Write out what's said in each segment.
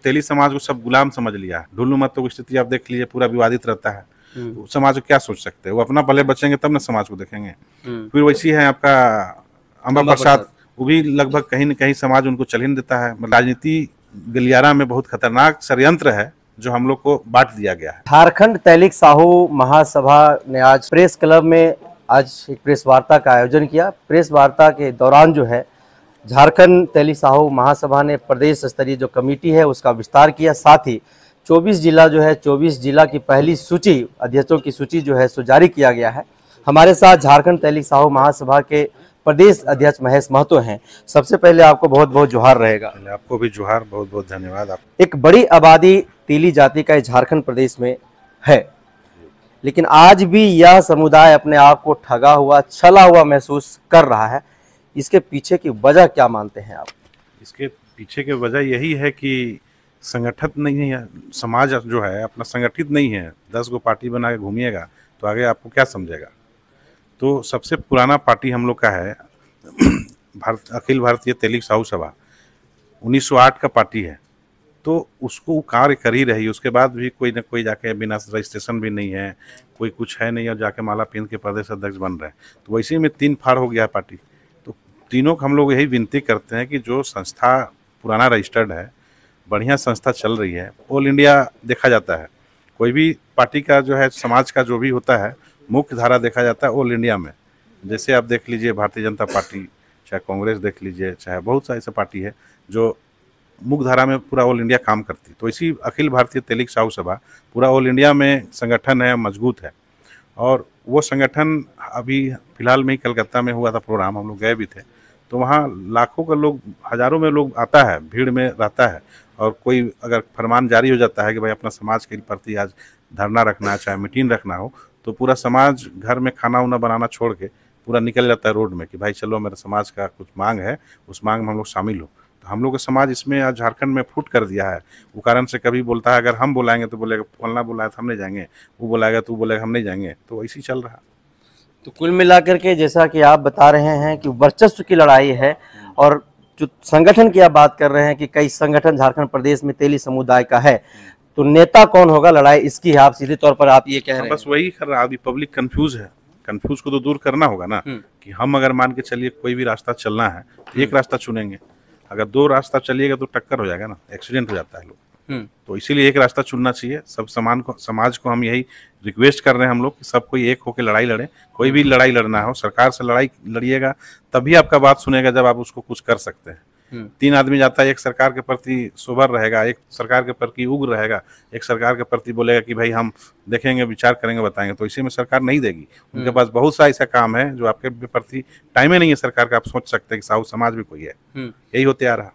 तेली समाज को सब गुलाम समझ लिया है। ढुल्लू मत की स्थिति आप देख लीजिए, पूरा विवादित रहता है। समाज को क्या सोच सकते हैं, वो अपना पहले बचेंगे तब ना समाज को देखेंगे। फिर वैसी है आपका अम्बा प्रसाद, वो भी लगभग कहीं न कहीं समाज उनको चल ही नहीं देता है। राजनीति गलियारा में बहुत खतरनाक षड्यंत्र है जो हम लोग को बांट दिया गया है। झारखंड तैलिक साहू महासभा ने आज प्रेस क्लब में आज एक प्रेस वार्ता का आयोजन किया। प्रेस वार्ता के दौरान जो है झारखंड तैलिक साहू महासभा ने प्रदेश स्तरीय जो कमेटी है उसका विस्तार किया। साथ ही 24 जिला जो है 24 जिला की पहली सूची, अध्यक्षों की सूची जो है सो जारी किया गया है। हमारे साथ झारखंड तैलिक साहू महासभा के प्रदेश अध्यक्ष महेश महतो हैं। सबसे पहले आपको बहुत बहुत जोहार रहेगा। आपको भी जोहार, बहुत बहुत धन्यवाद। आप एक बड़ी आबादी तेली जाति का झारखंड प्रदेश में है, लेकिन आज भी यह समुदाय अपने आप को ठगा हुआ, छला हुआ महसूस कर रहा है। इसके पीछे की वजह क्या मानते हैं आप? इसके पीछे की वजह यही है कि संगठित नहीं है समाज, जो है अपना संगठित नहीं है। 10 गो पार्टी बना के घूमिएगा तो आगे आपको क्या समझेगा। तो सबसे पुराना पार्टी हम लोग का है अखिल भारतीय तेलिक साहू सभा, 1908 का पार्टी है। तो उसको कार्य कर ही रही, उसके बाद भी कोई ना कोई जाके बिना रजिस्ट्रेशन भी नहीं है, कोई कुछ है नहीं, और जाके माला पहन के प्रदेश अध्यक्ष बन रहे हैं। तो वैसे में 3 फाड़ हो गया पार्टी। तो तीनों को हम लोग यही विनती करते हैं कि जो संस्था पुराना रजिस्टर्ड है, बढ़िया संस्था चल रही है, ऑल इंडिया देखा जाता है। कोई भी पार्टी का जो है समाज का जो भी होता है मुख्य धारा देखा जाता है ऑल इंडिया में। जैसे आप देख लीजिए भारतीय जनता पार्टी, चाहे कांग्रेस देख लीजिए, चाहे बहुत सारी ऐसी पार्टी है जो मुख्य धारा में पूरा ऑल इंडिया काम करती है। तो इसी अखिल भारतीय तेलिक साहू सभा पूरा ऑल इंडिया में संगठन है, मजबूत है। और वो संगठन अभी फिलहाल में ही कलकत्ता में हुआ था प्रोग्राम, हम लोग गए भी थे। तो वहाँ लाखों का लोग, हजारों में लोग आता है, भीड़ में रहता है। और कोई अगर फरमान जारी हो जाता है कि भाई अपना समाज के प्रति आज धरना रखना है, चाहे मीटिंग रखना हो, तो पूरा समाज घर में खाना उना बनाना छोड़ के पूरा निकल जाता है रोड में कि भाई चलो मेरे समाज का कुछ मांग है, उस मांग में हम लोग शामिल हो। तो हम लोग का समाज इसमें आज झारखंड में फूट कर दिया है। वो कारण से कभी बोलता है अगर हम बुलाएंगे तो बोलेगा फलना बुलाया तो हम नहीं जाएंगे, वो बुलाएगा तो बोलेगा हम नहीं जाएंगे। तो ऐसे ही चल रहा। तो कुल मिलाकर के जैसा कि आप बता रहे हैं कि वर्चस्व की लड़ाई है, और जो संगठन की आप बात कर रहे हैं कि कई संगठन झारखंड प्रदेश में तेली समुदाय का है, तो नेता कौन होगा, लड़ाई इसकी है। आप सीधे तौर पर आप ये कह रहे हैं। बस वही कर रहा। अभी पब्लिक कंफ्यूज है, कंफ्यूज को तो दूर करना होगा ना। कि हम अगर मान के चलिए कोई भी रास्ता चलना है तो एक रास्ता चुनेंगे, अगर 2 रास्ता चलिएगा तो टक्कर हो जाएगा ना, एक्सीडेंट हो जाता है लोग। तो इसीलिए एक रास्ता चुनना चाहिए। सब समाज को हम यही रिक्वेस्ट कर रहे हैं हम लोग कि सब कोई एक होकर लड़ाई लड़े। कोई भी लड़ाई लड़ना हो, सरकार से लड़ाई लड़िएगा तभी आपका बात सुनेगा जब आप उसको कुछ कर सकते हैं। 3 आदमी जाता है, एक सरकार के प्रति सोबर रहेगा, एक सरकार के प्रति उग्र रहेगा, एक सरकार के प्रति बोलेगा कि भाई हम देखेंगे, विचार करेंगे, बताएंगे। तो इसी में सरकार नहीं देगी। उनके पास बहुत सा ऐसा काम है जो आपके प्रति टाइम ही नहीं है सरकार का। आप सोच सकते हैं कि साहू समाज भी कोई है, यही होते आ रहा।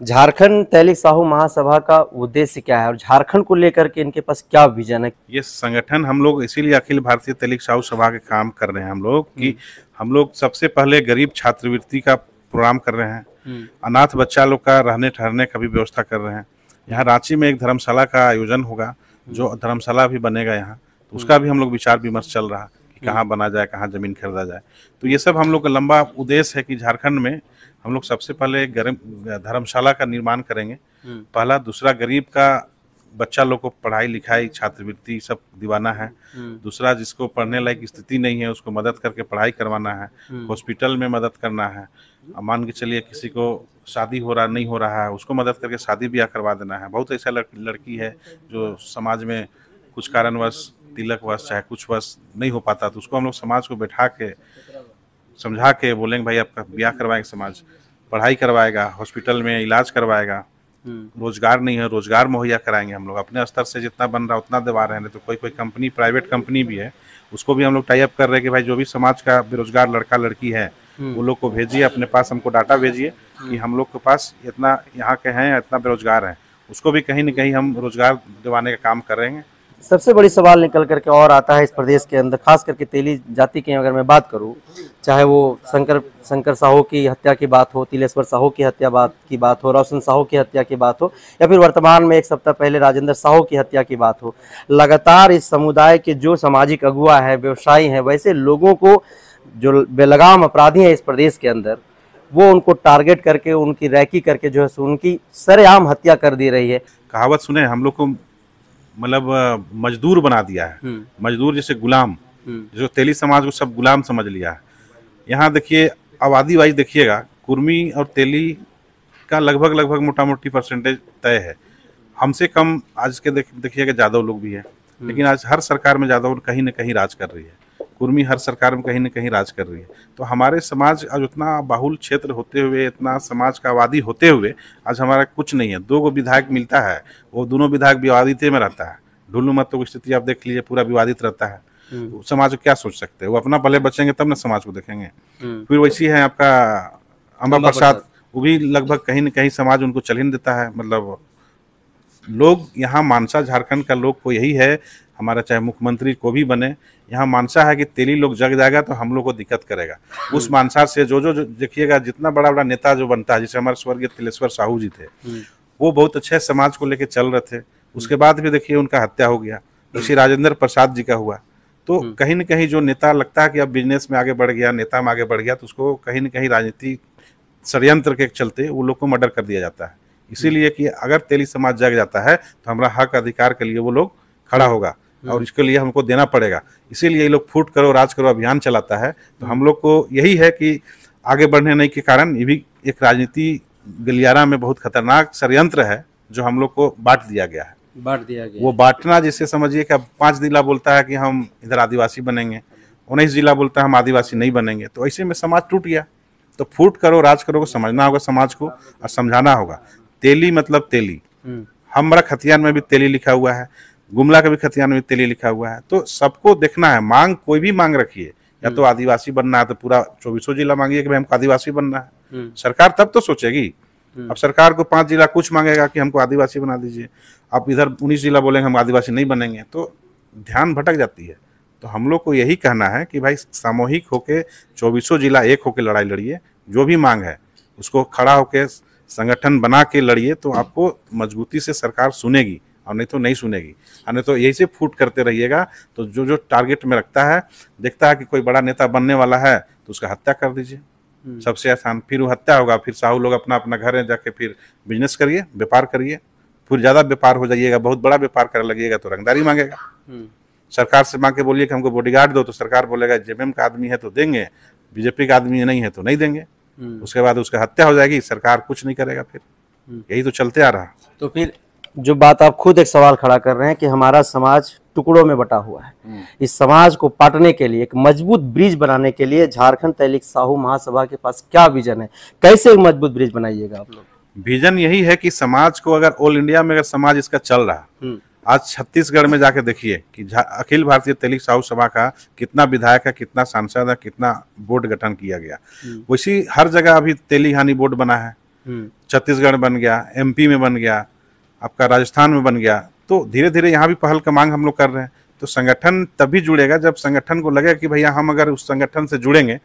झारखंड तैलिक साहू महासभा का उद्देश्य क्या है और झारखंड को लेकर के इनके पास क्या विजन है? ये संगठन हम लोग इसीलिए अखिल भारतीय तेलिक साहू सभा के काम कर रहे हैं हम लोग कि हम लोग सबसे पहले गरीब छात्रवृत्ति का प्रोग्राम कर रहे हैं, अनाथ बच्चा लोग का रहने ठहरने का भी व्यवस्था कर रहे हैं। यहाँ रांची में एक धर्मशाला का आयोजन होगा, जो धर्मशाला भी बनेगा यहाँ, तो उसका भी हम लोग विचार विमर्श चल रहा कि कहाँ बना जाए, कहाँ जमीन खरीदा जाए। तो ये सब हम लोग का लंबा उद्देश्य है कि झारखंड में हम लोग सबसे पहले धर्मशाला का निर्माण करेंगे पहला। दूसरा, गरीब का बच्चा लोग को पढ़ाई लिखाई छात्रवृत्ति सब दिवाना है। दूसरा, जिसको पढ़ने लायक स्थिति नहीं है उसको मदद करके पढ़ाई करवाना है। हॉस्पिटल में मदद करना है। मान के चलिए किसी को शादी हो रहा नहीं हो रहा है, उसको मदद करके शादी ब्याह करवा देना है। बहुत ऐसा लड़की है जो समाज में कुछ कारणवश, तिलकवश चाहे कुछ वश नहीं हो पाता, तो उसको हम लोग समाज को बैठा के समझा के बोलेंगे भाई आपका ब्याह करवाएंगे, समाज पढ़ाई करवाएगा, हॉस्पिटल में इलाज करवाएगा। रोजगार नहीं है, रोजगार मुहैया कराएंगे हम लोग। अपने स्तर से जितना बन रहा उतना दिवा रहे हैं। तो कोई कंपनी, प्राइवेट कंपनी भी है, उसको भी हम लोग टाई अप कर रहे हैं कि भाई जो भी समाज का बेरोजगार लड़का लड़की है वो लोग को भेजिए अपने पास, हमको डाटा भेजिए कि हम लोग के पास इतना यहाँ के हैं, इतना बेरोजगार है, उसको भी कहीं न कहीं हम रोजगार दिवाने का काम करेंगे। सबसे बड़ी सवाल निकल करके और आता है इस प्रदेश के अंदर, खास करके तेली जाति की अगर मैं बात करूं, चाहे वो शंकर साहू की हत्या की बात हो, तिलेश्वर साहू की हत्या की बात हो, रोशन साहू की हत्या की बात हो, या फिर वर्तमान में 1 सप्ताह पहले राजेंद्र साहू की हत्या की बात हो, लगातार इस समुदाय के जो सामाजिक अगुवा है, व्यवसायी हैं, वैसे लोगों को जो बेलगाम अपराधी हैं इस प्रदेश के अंदर, वो उनको टारगेट करके, उनकी रैकी करके जो है सो उनकी सरेआम हत्या कर दी रही है। कहावत सुने, हम लोग को मतलब मजदूर बना दिया है। मजदूर जैसे गुलाम, जो तेली समाज को सब गुलाम समझ लिया है। यहाँ देखिए आबादी वाइज देखिएगा, कुर्मी और तेली का लगभग मोटा मोटी परसेंटेज तय है। हमसे कम आज के देखिएगा यादव लोग भी है, लेकिन आज हर सरकार में यादव कहीं न कहीं राज कर रही है, कुर्मी हर सरकार में कहीं न कहीं राज कर रही है। तो हमारे समाज आज उतना बाहुल क्षेत्र होते हुए, इतना समाज का आबादी होते हुए आज हमारा कुछ नहीं है। 2 विधायक मिलता है, वो दोनों विधायक विवादित में रहता है। ढुल्लू महतो की स्थिति आप देख लीजिए, पूरा विवादित रहता है। समाज को क्या सोच सकते हैं, वो अपना पले बचेंगे तब ना समाज को देखेंगे। फिर वैसी है आपका अम्बा प्रसाद, वो भी लगभग कहीं न कहीं समाज उनको चल ही नहीं देता है। मतलब लोग यहाँ मानसा झारखंड का लोग को यही है, हमारा चाहे मुख्यमंत्री को भी बने, यहाँ मानसा है कि तेली लोग जग जाएगा तो हम लोग को दिक्कत करेगा। उस मानसा से जो देखिएगा जितना बड़ा बड़ा नेता जो बनता है, जैसे हमारे स्वर्गीय तिलेश्वर साहू जी थे, वो बहुत अच्छे समाज को लेकर चल रहे थे। उसके बाद भी देखिए उनका हत्या हो गया। जैसे राजेंद्र प्रसाद जी का हुआ, तो कहीं न कहीं जो नेता लगता है कि अब बिजनेस में आगे बढ़ गया, नेता में आगे बढ़ गया, तो उसको कहीं न कहीं राजनीति षड्यंत्र के चलते वो लोग को मर्डर कर दिया जाता है। इसीलिए कि अगर तेली समाज जग जाता है तो हमारा हक अधिकार के लिए वो लोग खड़ा होगा और इसके लिए हमको देना पड़ेगा। इसीलिए ये लोग फूट करो राज करो अभियान चलाता है। तो हम लोग को यही है कि आगे बढ़ने नहीं के कारण ये भी एक राजनीति गलियारा में बहुत खतरनाक षड्यंत्र है जो हम लोग को बांट दिया गया है। वो बांटना जैसे समझिए कि अब 5 जिला बोलता है कि हम इधर आदिवासी बनेंगे, 19 जिला बोलता है हम आदिवासी नहीं बनेंगे, तो ऐसे में समाज टूट गया। तो फूट करो राज करो को समझना होगा समाज को और समझाना होगा। तेली मतलब तेली, हमारा खतियान में भी तेली लिखा हुआ है, गुमला का भी खतियान में तेली लिखा हुआ है। तो सबको देखना है, मांग कोई भी मांग रखिए, या तो आदिवासी बनना है तो पूरा 24 जिला मांगिए कि भाई हमको आदिवासी बनना है। सरकार तब तो सोचेगी। अब सरकार को 5 जिला कुछ मांगेगा कि हमको आदिवासी बना दीजिए, आप इधर 19 जिला बोलेंगे हम आदिवासी नहीं बनेंगे, तो ध्यान भटक जाती है। तो हम लोग को यही कहना है कि भाई सामूहिक होके 24 जिला एक होके लड़ाई लड़िए, जो भी मांग है उसको खड़ा होके संगठन बना के लड़िए, तो आपको मजबूती से सरकार सुनेगी, और नहीं तो नहीं सुनेगी। और नहीं तो यही से फूट करते रहिएगा तो जो जो टारगेट में रखता है, देखता है कि कोई बड़ा नेता बनने वाला है तो उसका हत्या कर दीजिए, सबसे आसान। फिर वो हत्या होगा, फिर साहू लोग अपना अपना घर में जाके फिर बिजनेस करिए, व्यापार करिए। फिर ज़्यादा व्यापार हो जाइएगा, बहुत बड़ा व्यापार करने लगिएगा तो रंगदारी मांगेगा। सरकार से मांग के बोलिए कि हमको बॉडीगार्ड दो, तो सरकार बोलेगा जेएमएम का आदमी है तो देंगे, बीजेपी का आदमी नहीं है तो नहीं देंगे। उसके बाद उसका हत्या हो जाएगी, सरकार कुछ नहीं करेगा। फिर यही तो चलते आ रहा। तो फिर जो बात आप खुद एक सवाल खड़ा कर रहे हैं कि हमारा समाज टुकड़ों में बटा हुआ है, इस समाज को पाटने के लिए, एक मजबूत ब्रिज बनाने के लिए झारखंड तहलीक साहू महासभा के पास क्या विजन है, कैसे एक मजबूत ब्रिज बनाइएगा आप लोग? विजन यही है कि समाज को, अगर ऑल इंडिया में अगर समाज इसका चल रहा, आज छत्तीसगढ़ में जाके देखिए कि अखिल भारतीय तहलीक साहू सभा का कितना विधायक है, कितना सांसद है, कितना बोर्ड गठन किया गया। वैसी हर जगह अभी तेली हानि बोर्ड बना है, छत्तीसगढ़ बन गया, एमपी में बन गया, आपका राजस्थान में बन गया। तो धीरे धीरे यहाँ भी पहल का मांग हम लोग कर रहे हैं। तो संगठन तभी जुड़ेगा जब संगठन को लगेगा कि भैया हम अगर उस संगठन से जुड़ेंगे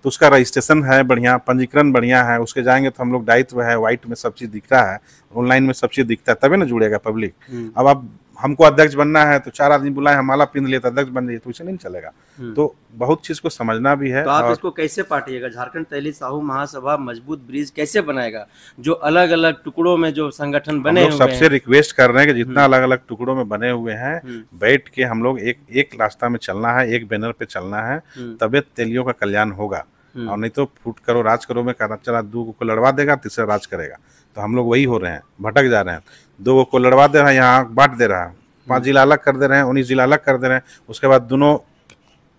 तो उसका रजिस्ट्रेशन है बढ़िया, पंजीकरण बढ़िया है, उसके जाएंगे तो हम लोग दायित्व है, व्हाइट में सब चीज़ दिख रहा है, ऑनलाइन में सब चीज़ दिखता है, तभी ना जुड़ेगा पब्लिक। अब आप हमको अध्यक्ष बनना है तो 4 आदमी बुलाए, हम माला पिंध लिए तो अध्यक्ष बन जाइए, तो इसे नहीं चलेगा। तो बहुत चीज़ को समझना भी है। तो आप इसको कैसे पाटिएगा? झारखंड तहलीक साहू महासभा मजबूत ब्रिज कैसे बनाएगा? जो अलग अलग टुकड़ों में जो संगठन बने हुए हैं, सबसे रिक्वेस्ट कर रहे हैं कि जितना अलग अलग टुकड़ों में बने हुए हैं, बैठ के हम लोग एक रास्ता में चलना है, एक बैनर पे चलना है, तबे तेलियों का कल्याण होगा। और नहीं तो फूट करो राज करो में कहना चला 2 को लड़वा देगा, तीसरा राज करेगा। तो हम लोग वही हो रहे हैं, भटक जा रहे हैं। 2 को लड़वा दे रहा है, यहाँ बांट दे रहा है, 5 जिला अलग कर दे रहे हैं, 19 जिला अलग कर दे रहे हैं, उसके बाद दोनों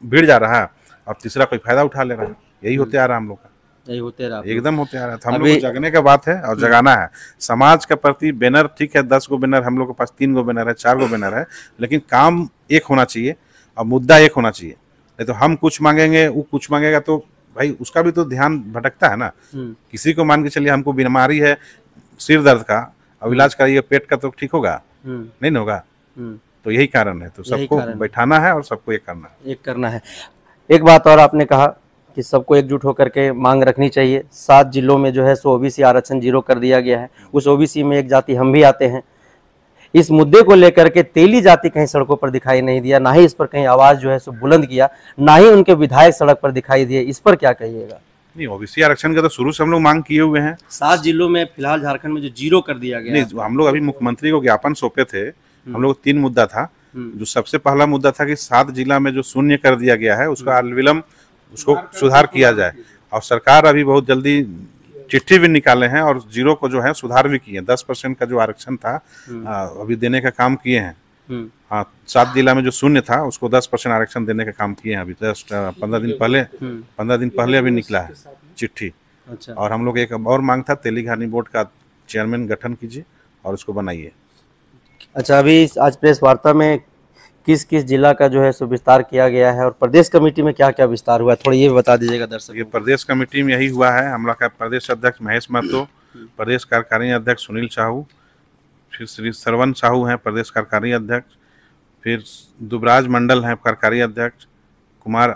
भिड़ जा रहा है और तीसरा कोई फायदा उठा ले रहा है। यही होते आ रहा है हम लोग का, यही होते रहा, एकदम होते आ रहा है। तो हम लोग को जगने का बात है और जगाना है समाज के प्रति। बैनर ठीक है, 10 गो बैनर हम लोग के पास, 3 गो बैनर है, 4 गो बैनर है, लेकिन काम एक होना चाहिए और मुद्दा एक होना चाहिए। नहीं तो हम कुछ मांगेंगे, वो कुछ मांगेगा, तो भाई उसका भी तो ध्यान भटकता है ना। किसी को मान के चलिए हमको बीमारी है सिर दर्द का, अब इलाज कराइए पेट का, तो ठीक होगा? नहीं होगा। तो यही कारण है। तो सबको बैठाना है और सबको एक करना है। एक बात और आपने कहा कि सबको एकजुट होकर के मांग रखनी चाहिए। 7 जिलों में जो है सो ओबीसी आरक्षण 0 कर दिया गया है। उस ओबीसी में एक जाति हम भी आते हैं। इस मुद्दे को लेकर के तेली जाति कहीं सड़कों पर दिखाई नहीं दिया, ना ही इस पर कहीं आवाज जो है सो बुलंद किया, ना ही उनके विधायक सड़क पर दिखाई दिए। इस पर क्या कहिएगा? नहीं, ओबीसी आरक्षण का तो शुरू से हम लोग मांग किए हुए हैं। 7 जिलों में फिलहाल झारखंड में जो जीरो कर दिया गया नहीं, हम लोग अभी मुख्यमंत्री को ज्ञापन सौंपे थे। हम लोग 3 मुद्दा था। जो सबसे पहला मुद्दा था कि 7 जिला में जो शून्य कर दिया गया है उसका अविलंब उसको सुधार किया जाए, और सरकार अभी बहुत जल्दी चिट्ठी भी निकाले हैं और जीरो को जो है सुधार भी किए। 10% का जो आरक्षण था अभी देने का काम किए हैं। हाँ, 7 जिला में जो शून्य था उसको 10% आरक्षण देने का काम किए हैं। अभी जस्ट 15 दिन पहले अभी निकला है चिट्ठी। अच्छा। और हम लोग एक और मांग था, तेलीघानी बोर्ड का चेयरमैन गठन कीजिए और उसको बनाइए। अच्छा, अभी आज प्रेस वार्ता में किस किस जिला का जो है सो विस्तार किया गया है और प्रदेश कमेटी में क्या क्या विस्तार हुआ है, थोड़ा ये भी बता दीजिएगा दर्शक। ये प्रदेश कमेटी में यही हुआ है। हम लोग का प्रदेश अध्यक्ष महेश महतो, प्रदेश कार्यकारिणी अध्यक्ष सुनील साहू, फिर श्री श्रवण साहू हैं प्रदेश कार्यकारिणी अध्यक्ष, फिर दुबराज मंडल हैं कार्यकारी अध्यक्ष, कुमार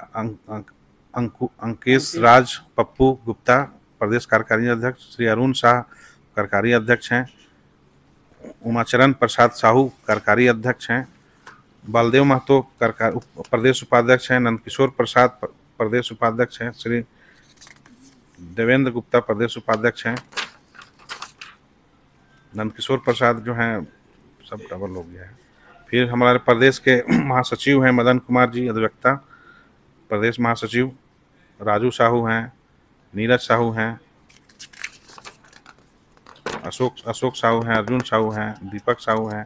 अंकेश राज पप्पू गुप्ता प्रदेश कार्यकारिणी अध्यक्ष, श्री अरुण शाह कार्यकारी अध्यक्ष हैं, उमाचरण प्रसाद साहू कार्यकारी अध्यक्ष हैं, बलदेव महतो प्रदेश उपाध्यक्ष हैं, नंदकिशोर प्रसाद प्रदेश उपाध्यक्ष हैं, श्री देवेंद्र गुप्ता प्रदेश उपाध्यक्ष हैं। नंदकिशोर प्रसाद जो हैं सब डबल हो गया है। फिर हमारे प्रदेश के महासचिव हैं मदन कुमार जी अधिवक्ता प्रदेश महासचिव, राजू साहू हैं, नीरज साहू हैं, अशोक साहू हैं, अर्जुन साहू हैं, दीपक साहू हैं।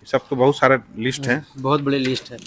सब तो बहुत सारे लिस्ट हैं, बहुत बड़ी लिस्ट है।